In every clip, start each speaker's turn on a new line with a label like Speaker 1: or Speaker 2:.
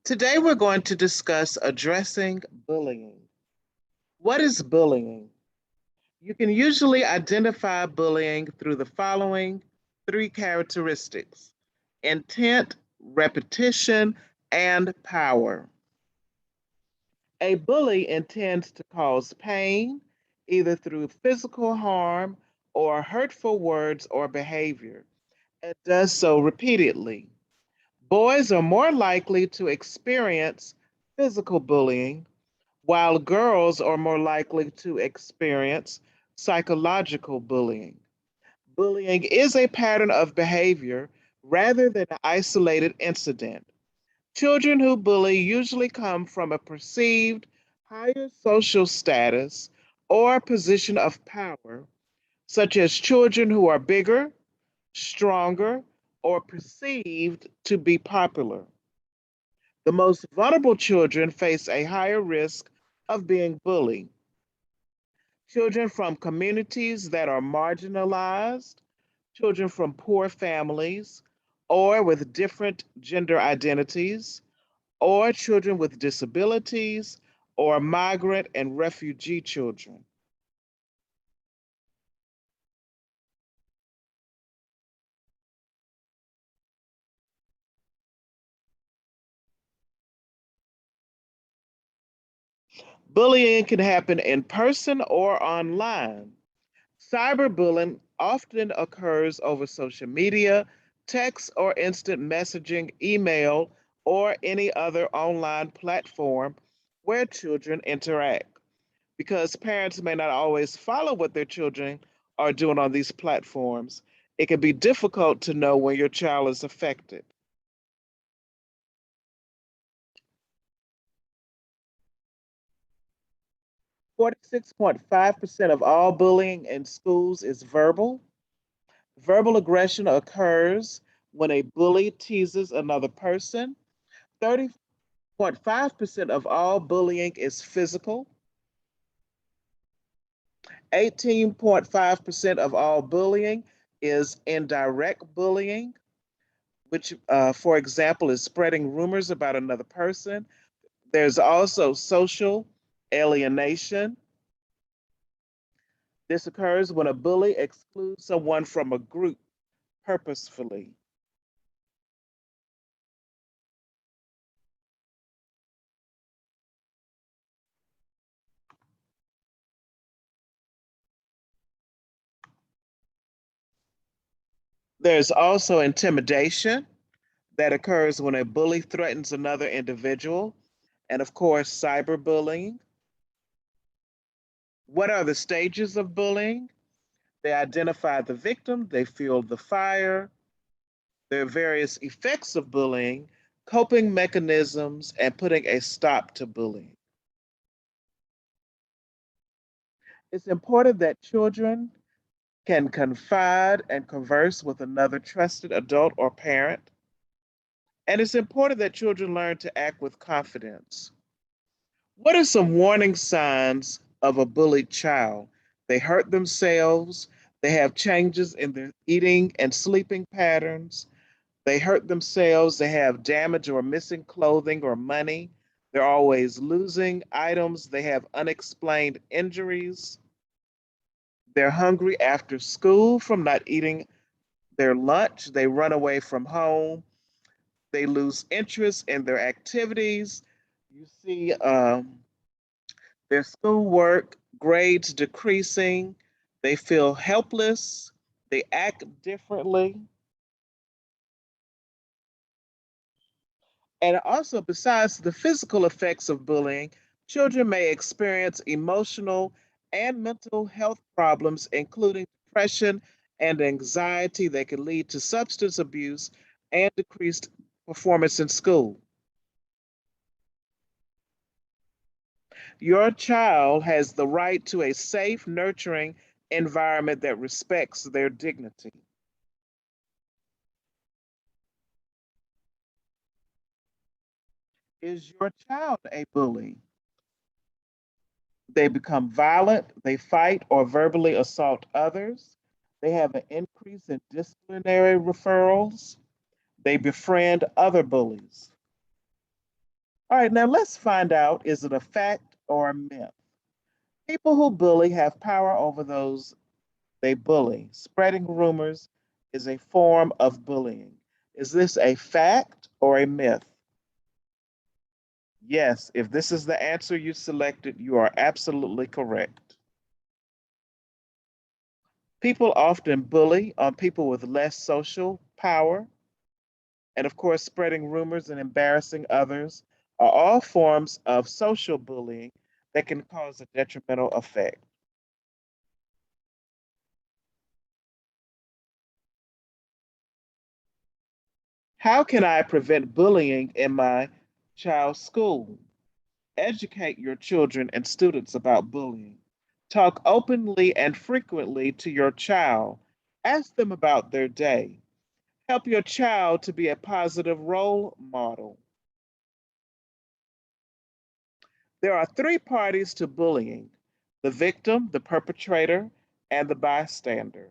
Speaker 1: Today we're going to discuss addressing bullying. What is bullying? You can usually identify bullying through the following three characteristics: intent, repetition, and power. A bully intends to cause pain, either through physical harm or hurtful words or behavior, and does so repeatedly. Boys are more likely to experience physical bullying, while girls are more likely to experience psychological bullying. Bullying is a pattern of behavior rather than an isolated incident. Children who bully usually come from a perceived higher social status or position of power, such as children who are bigger, stronger, or perceived to be popular. The most vulnerable children face a higher risk of being bullied. Children from communities that are marginalized, children from poor families, or with different gender identities, or children with disabilities, or migrant and refugee children. Bullying can happen in person or online. Cyberbullying often occurs over social media, text or instant messaging, email, or any other online platform where children interact. Because parents may not always follow what their children are doing on these platforms, it can be difficult to know when your child is affected. 46.5% of all bullying in schools is verbal. Verbal aggression occurs when a bully teases another person. 30.5% of all bullying is physical. 18.5% of all bullying is indirect bullying, which, for example, is spreading rumors about another person. There's also social alienation. This occurs when a bully excludes someone from a group purposefully. There's also intimidation that occurs when a bully threatens another individual, and of course, cyberbullying. What are the stages of bullying? They identify the victim, they fuel the fire. There are various effects of bullying, coping mechanisms, and putting a stop to bullying. It's important that children can confide and converse with another trusted adult or parent. And it's important that children learn to act with confidence. What are some warning signs of a bullied child? They hurt themselves. They have changes in their eating and sleeping patterns. They hurt themselves. They have damage or missing clothing or money. They're always losing items. They have unexplained injuries. They're hungry after school from not eating their lunch. They run away from home. They lose interest in their activities. You see their schoolwork, grades decreasing. They feel helpless. They act differently. And also, besides the physical effects of bullying, children may experience emotional and mental health problems, including depression and anxiety that can lead to substance abuse and decreased performance in school. Your child has the right to a safe, nurturing environment that respects their dignity. Is your child a bully? They become violent, they fight or verbally assault others. They have an increase in disciplinary referrals. They befriend other bullies. All right, now let's find out, is it a fact or a myth? People who bully have power over those they bully. Spreading rumors is a form of bullying. Is this a fact or a myth? Yes, if this is the answer you selected, you are absolutely correct. People often bully on people with less social power, and of course, spreading rumors and embarrassing others are all forms of social bullying that can cause a detrimental effect. How can I prevent bullying in my child's school? Educate your children and students about bullying. Talk openly and frequently to your child. Ask them about their day. Help your child to be a positive role model. There are three parties to bullying: the victim, the perpetrator, and the bystander.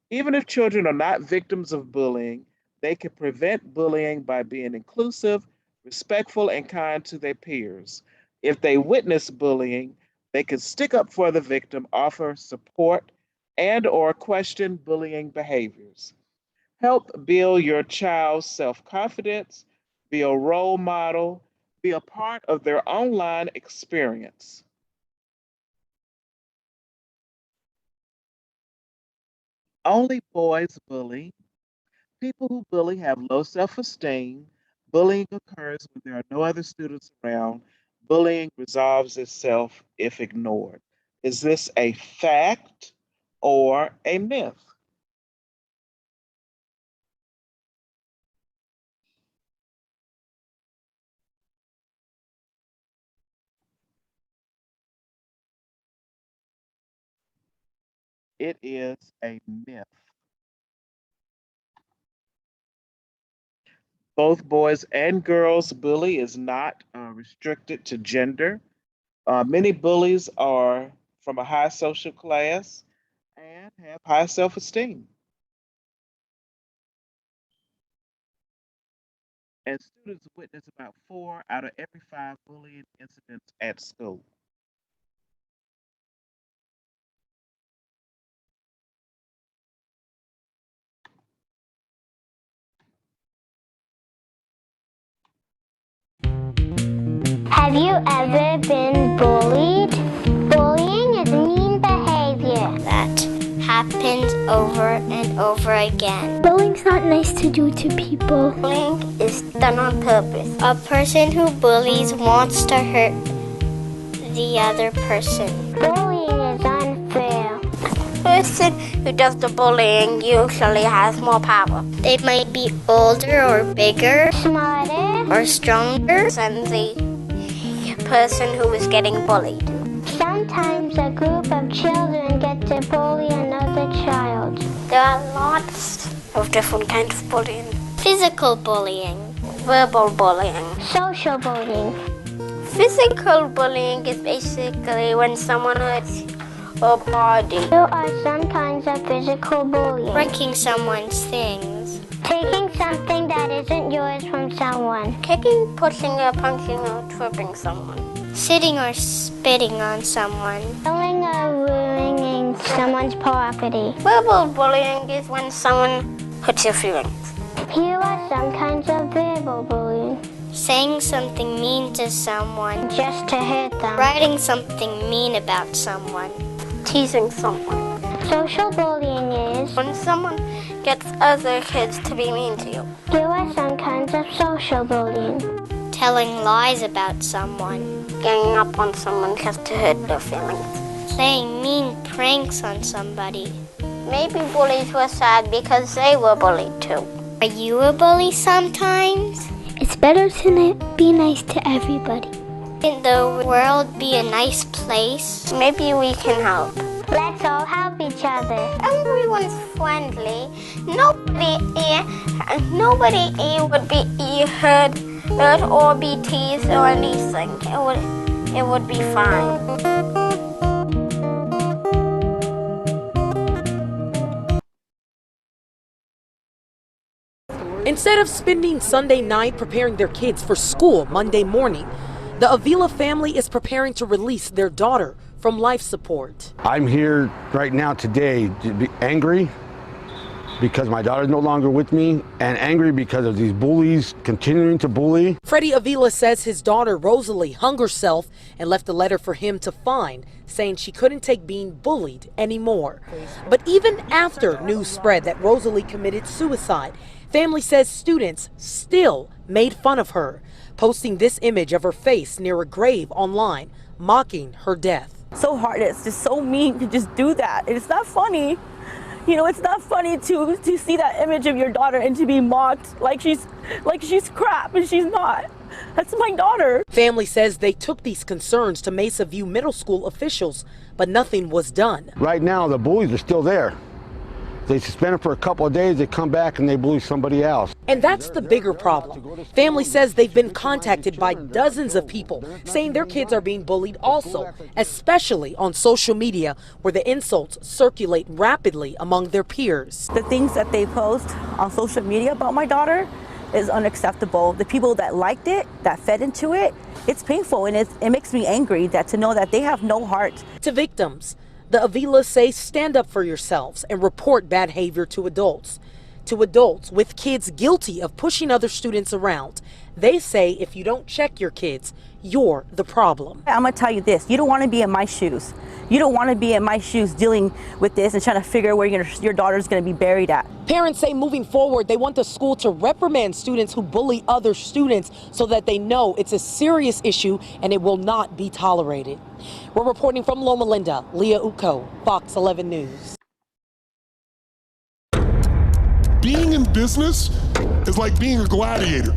Speaker 1: Even if children are not victims of bullying, they can prevent bullying by being inclusive, respectful, and kind to their peers. If they witness bullying, they can stick up for the victim, offer support, and or question bullying behaviors. Help build your child's self-confidence, be a role model, be a part of their online experience. Only boys bully. People who bully have low self esteem. Bullying occurs when there are no other students around. Bullying resolves itself if ignored. Is this a fact or a myth? It is a myth. Both boys and girls bully is not restricted to gender. Many bullies are from a high social class and have high self esteem. And students witness about 4 out of every 5 bullying incidents at school.
Speaker 2: Have you ever been bullied? Bullying is mean behavior that happens over and over again.
Speaker 3: Bullying's not nice to do to people.
Speaker 2: Bullying is done on purpose. A person who bullies wants to hurt the other person. Bullying is unfair. The person who does the bullying usually has more power. They might be older or bigger, smarter or stronger than the person who is getting bullied. Sometimes a group of children get to bully another child. There are lots of different kinds of bullying. Physical bullying, verbal bullying, social bullying. Physical bullying is basically when someone hurts your body. There are some kinds of physical bullying. Breaking someone's things. Taking something that isn't yours from someone. Kicking, pushing, or punching, or tripping someone. Sitting or spitting on someone. Stealing or ruining someone's property. Verbal bullying is when someone hurts your feelings. Here are some kinds of verbal bullying. Saying something mean to someone just to hurt them. Writing something mean about someone. Teasing someone. Social bullying is when someone gets other kids to be mean to you. Here are some kinds of social bullying. Telling lies about someone. Ganging up on someone just to hurt their feelings. Playing mean pranks on somebody. Maybe bullies were sad because they were bullied too. Are you a bully sometimes?
Speaker 3: It's better to be nice to everybody.
Speaker 2: Can the world be a nice place? Maybe we can help. Let's all help each other. Everyone's friendly. Nobody would be hurt or be teased or anything. It would be fine.
Speaker 4: Instead of spending Sunday night preparing their kids for school Monday morning, the Avila family is preparing to release their daughter from life support.
Speaker 5: I'm here right now today to be angry because my daughter's no longer with me, and angry because of these bullies continuing to bully.
Speaker 4: Freddie Avila says his daughter Rosalie hung herself and left a letter for him to find, saying she couldn't take being bullied anymore. But even after news spread that Rosalie committed suicide, family says students still made fun of her, posting this image of her face near a grave online, mocking her death.
Speaker 6: So hard, it's just so mean to just do that. It's not funny. You know, it's not funny to see that image of your daughter and to be mocked like she's crap, and she's not. That's my daughter.
Speaker 4: Family says they took these concerns to Mesa View Middle School officials, but nothing was done.
Speaker 5: Right now, the bullies are still there. They suspend them for a couple of days, they come back and they bully somebody else.
Speaker 4: And that's the bigger problem. Family says they've been contacted by dozens of people saying their kids are being bullied also, especially on social media where the insults circulate rapidly among their peers.
Speaker 6: The things that they post on social media about my daughter is unacceptable. The people that liked it, that fed into it, it's painful, and it makes me angry that to know that they have no heart.
Speaker 4: To victims, the Avilas say stand up for yourselves and report bad behavior to adults. To adults with kids guilty of pushing other students around, they say if you don't check your kids, you're the problem.
Speaker 6: I'm gonna tell you this, you don't wanna be in my shoes. You don't wanna be in my shoes dealing with this and trying to figure out where your daughter's gonna be buried at.
Speaker 4: Parents say moving forward, they want the school to reprimand students who bully other students so that they know it's a serious issue and it will not be tolerated. We're reporting from Loma Linda, Leah Uko, Fox 11 News.
Speaker 7: Being in business is like being a gladiator.